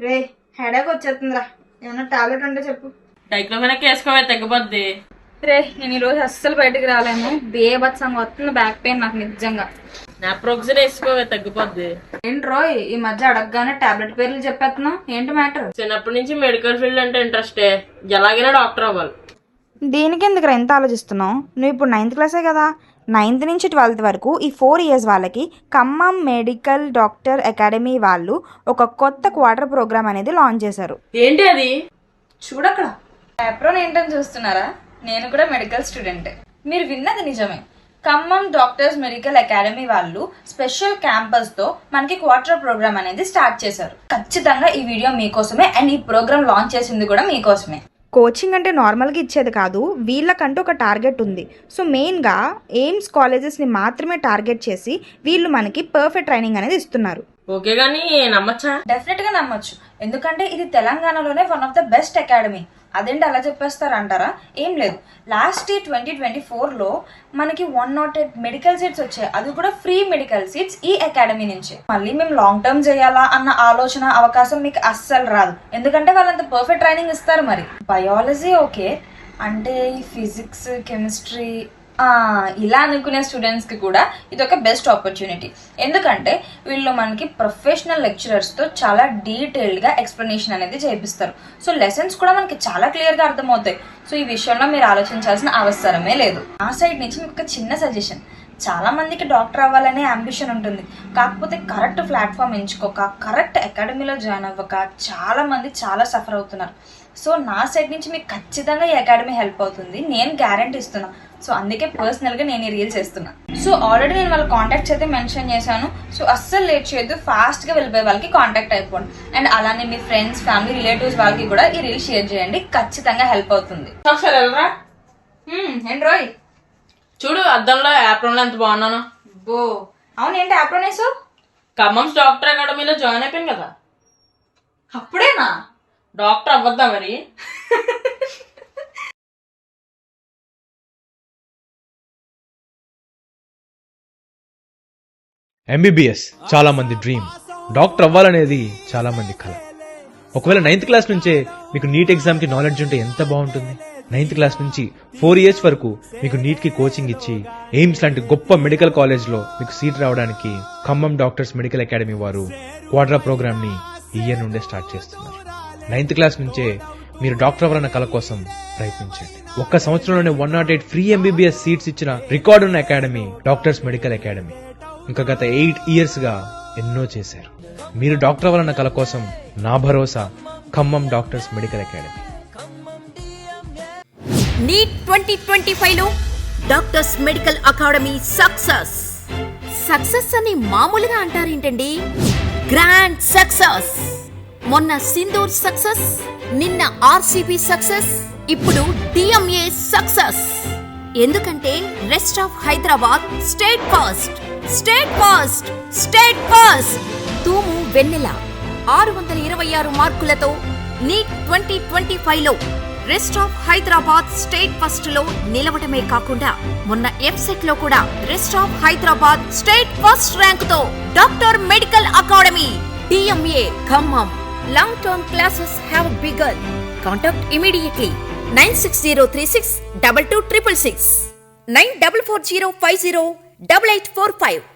రే headache వచ్చేస్తుందిరా, ఏమన్నా tablet ఉంటే చెప్పు. డైక్లోఫెనాక్ వేసుకోవే తగ్గిపోద్ది. రే నేను ఈరోజు అస్సలు బయటకు రాలేను, బేబత్సంగా వస్తుంది బ్యాక్ పెయిన్ నాకు నిజంగా. నాప్రోక్సిన్ వేసుకోవే తగ్గిపోద్ది. ఏంటి రోయ్ ఈ మధ్య అడగగానే టాబ్లెట్ పేర్లు చెప్పేస్తున్నావు, ఏంటి మ్యాటర్? చిన్నప్పటి నుంచి మెడికల్ ఫీల్డ్ అంటే ఇంట్రెస్టే, ఎలాగైనా డాక్టర్ అవ్వాలి. దీనికి ఎందుకు ఎంత ఆలోచిస్తున్నావు? నువ్వు ఇప్పుడు 9th క్లాసే కదా. 9th నుంచి 12th వరకు ఈ 4 years వాళ్ళకి ఖమ్మం మెడికల్ డాక్టర్ అకాడమీ వాళ్ళు ఒక కొత్త క్వార్టర్ ప్రోగ్రామ్ అనేది లాంచ్ చేశారు. ఏంటి అది? చూడక్కడ ఏప్రోన్ ఏంటని చూస్తున్నారా? నేను కూడా మెడికల్ స్టూడెంటే. మీరు విన్నది నిజమే. ఖమ్మం డాక్టర్స్ మెడికల్ అకాడమీ వాళ్ళు స్పెషల్ క్యాంపస్ తో మనకి క్వార్టర్ ప్రోగ్రామ్ అనేది స్టార్ట్ చేశారు. ఖచ్చితంగా ఈ వీడియో మీకోసమే అండ్ ఈ ప్రోగ్రామ్ లాంచ్ చేసింది కూడా మీకోసమే. కోచింగ్ అంటే నార్మల్గా ఇచ్చేది కాదు, వీళ్ళకంటూ ఒక టార్గెట్ ఉంది. సో మెయిన్గా ఎయిమ్స్ కాలేజెస్ని మాత్రమే టార్గెట్ చేసి వీళ్ళు మనకి పర్ఫెక్ట్ ట్రైనింగ్ అనేది ఇస్తున్నారు. ఓకే గానీ నమ్మచ్చా? డెఫినెట్ గా నమ్మొచ్చు, ఎందుకంటే ఇది తెలంగాణలోనే one of the best academy. అదేంటి అలా చెప్పేస్తారంటారా? ఏం లేదు, లాస్ట్ ఇయర్ 2024లో మనకి 108 మెడికల్ సీట్స్ వచ్చాయి, అది కూడా ఫ్రీ మెడికల్ సీట్స్ ఈ అకాడమీ నుంచి. మళ్ళీ మేము లాంగ్ టర్మ్ చేయాలా అన్న ఆలోచన అవకాశం మీకు అస్సలు రాదు, ఎందుకంటే వాళ్ళంత పర్ఫెక్ట్ ట్రైనింగ్ ఇస్తారు. మరి బయాలజీ ఓకే అంటే ఈ ఫిజిక్స్ కెమిస్ట్రీ ఇలా అనుకునే స్టూడెంట్స్ కి కూడా ఇది ఒక బెస్ట్ ఆపర్చునిటీ, ఎందుకంటే వీళ్ళు మనకి ప్రొఫెషనల్ లెక్చరర్స్ తో చాలా డీటెయిల్డ్ గా ఎక్స్ప్లెనేషన్ అనేది చేపిస్తారు. సో లెసన్స్ కూడా మనకి చాలా క్లియర్ గా అర్థమవుతాయి. సో ఈ విషయంలో మీరు ఆలోచించాల్సిన అవసరమే లేదు. ఆ సైడ్ నుంచి మీకు ఒక చిన్న సజెషన్, చాలా మందికి డాక్టర్ అవ్వాలనే అంబిషన్ ఉంటుంది, కాకపోతే కరెక్ట్ ప్లాట్ఫామ్ ఎంచుకోక కరెక్ట్ అకాడమీలో జాయిన్ అవ్వక చాలా మంది చాలా సఫర్ అవుతున్నారు. సో నా సైడ్ నుంచి మీకు ఖచ్చితంగా ఈ అకాడమీ హెల్ప్ అవుతుంది, నేను గ్యారంటీ ఇస్తున్నా. సో అందుకే పర్సనల్ గా నేను ఈ రీల్ చేస్తున్నా. సో ఆల్రెడీ నేను వాళ్ళ కాంటాక్ట్స్ అయితే మెన్షన్ చేశాను. సో అస్సలు లేట్ చేయొద్దు, ఫాస్ట్ గా వెళ్ళిపోయే వాళ్ళకి కాంటాక్ట్ అయిపోండి. అండ్ అలానే మీ ఫ్రెండ్స్ ఫ్యామిలీ రిలేటివ్స్ వాళ్ళకి కూడా ఈ రీల్ షేర్ చేయండి, ఖచ్చితంగా హెల్ప్ అవుతుంది. ఒకసారి వెళ్ళరా? ఏంటి రోయ్ చూడు అద్దంలో ఏప్రిల్ లో ఎంత బాగున్నాను. బో అవునేంటి అప్రోనేసు? ఖమ్మం డాక్టర్ అకాడమీలో జాయిన్ అయిపోయాను కదా. అప్పుడేనా డాక్టర్ అవ్వద్దా మరి? ఎంబీబీఎస్ చాలా మంది డ్రీమ్, డాక్టర్ అవ్వాలనేది చాలా మంది కళ. ఒకవేళ 9th క్లాస్ నుంచే మీకు నీట్ ఎగ్జామ్ కి నాలెడ్జ్ ఉంటే ఎంత బాగుంటుంది. 9th క్లాస్ నుంచి 4 years వరకు మీకు నీట్ కి కోచింగ్ ఇచ్చి ఎయిమ్స్ లాంటి గొప్ప మెడికల్ కాలేజ్ లో మీకు సీట్ రావడానికి ఖమ్మం డాక్టర్స్ మెడికల్ అకాడమీ వారు క్వాడ్రా ప్రోగ్రామ్ ని ఈ ఇయర్ నుండే స్టార్ట్ చేస్తున్నారు. 9th క్లాస్ నుంచే మీరు డాక్టర్ అవ్వాలన్న కళ కోసం ప్రయత్నించండి. ఒక్క సంవత్సరంలోనే 108 ఫ్రీ ఎంబీబీఎస్ సీట్స్ ఇచ్చిన రికార్డు ఉన్న అకాడమీ డాక్టర్స్ మెడికల్ అకాడమీ. ఇంకా గత 8 years గా ఎన్నో చేశారు. మీరు డాక్టర్ అవ్వాలన్న కళ కోసం నా భరోసా Khammam doctors medical academy. NEET 2025లో డాక్టర్స్ మెడికల్ అకాడమీ సక్సెస్ అని మామూలుగా అంటారేంటండి? Grand success. మొన్న సింధూర్ సక్సెస్, నిన్న ఆర్సీబీ సక్సెస్, ఇప్పుడు డిఎంఏ సక్సెస్. ఎందుకంటే rest of Hyderabad state first. Thumu Vennela 626 మార్కులతో నీట్ 2025లో rest of Hyderabad state first లో నిలవడమే కాకుండా మొన్న ఎఫ్సెట్ లో కూడా rest of Hyderabad state first rank తో doctor medical academy DMA Khammam. Long term classes have begun. Contact immediately 96036 2266 944050 8845.